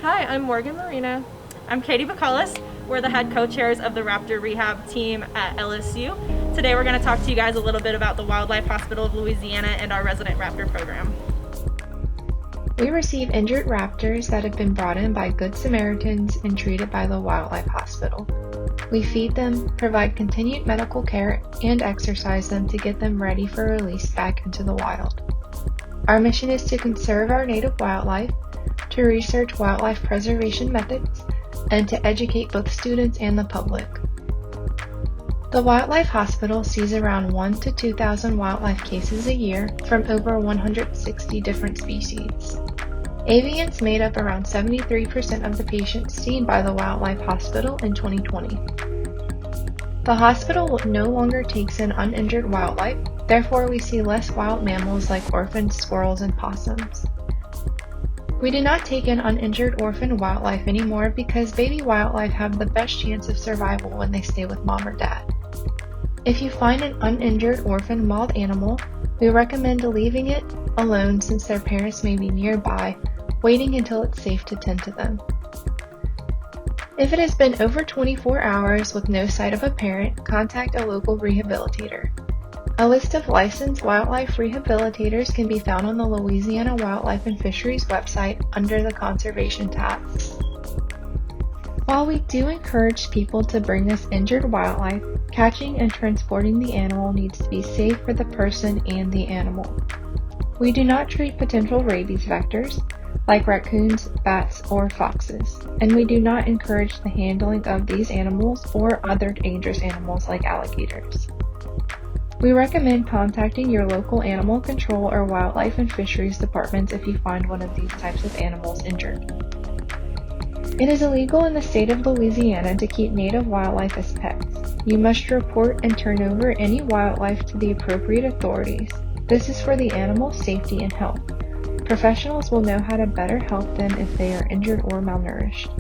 Hi, I'm Morgan Marina. I'm Katie Bacallis. We're the head co-chairs of the Raptor rehab team at LSU. Today we're going to talk to you guys a little bit about the Wildlife Hospital of Louisiana and our resident Raptor program. We receive injured raptors that have been brought in by Good Samaritans and treated by the Wildlife Hospital. We feed them, provide continued medical care, and exercise them to get them ready for release back into the wild. Our mission is to conserve our native wildlife, to research wildlife preservation methods, and to educate both students and the public. The Wildlife Hospital sees around 1,000 to 2,000 wildlife cases a year from over 160 different species. Avians made up around 73% of the patients seen by the Wildlife Hospital in 2020. The hospital no longer takes in uninjured wildlife, therefore we see less wild mammals like orphaned squirrels and possums. We do not take in uninjured orphaned wildlife anymore because baby wildlife have the best chance of survival when they stay with mom or dad. If you find an uninjured orphaned wild animal, we recommend leaving it alone since their parents may be nearby, waiting until it's safe to tend to them. If it has been over 24 hours with no sight of a parent, contact a local rehabilitator. A list of licensed wildlife rehabilitators can be found on the Louisiana Wildlife and Fisheries website under the Conservation tab. While we do encourage people to bring us injured wildlife, catching and transporting the animal needs to be safe for the person and the animal. We do not treat potential rabies vectors, like raccoons, bats, or foxes, and we do not encourage the handling of these animals or other dangerous animals like alligators. We recommend contacting your local animal control or wildlife and fisheries departments if you find one of these types of animals injured. It is illegal in the state of Louisiana to keep native wildlife as pets. You must report and turn over any wildlife to the appropriate authorities. This is for the animal's safety and health. Professionals will know how to better help them if they are injured or malnourished.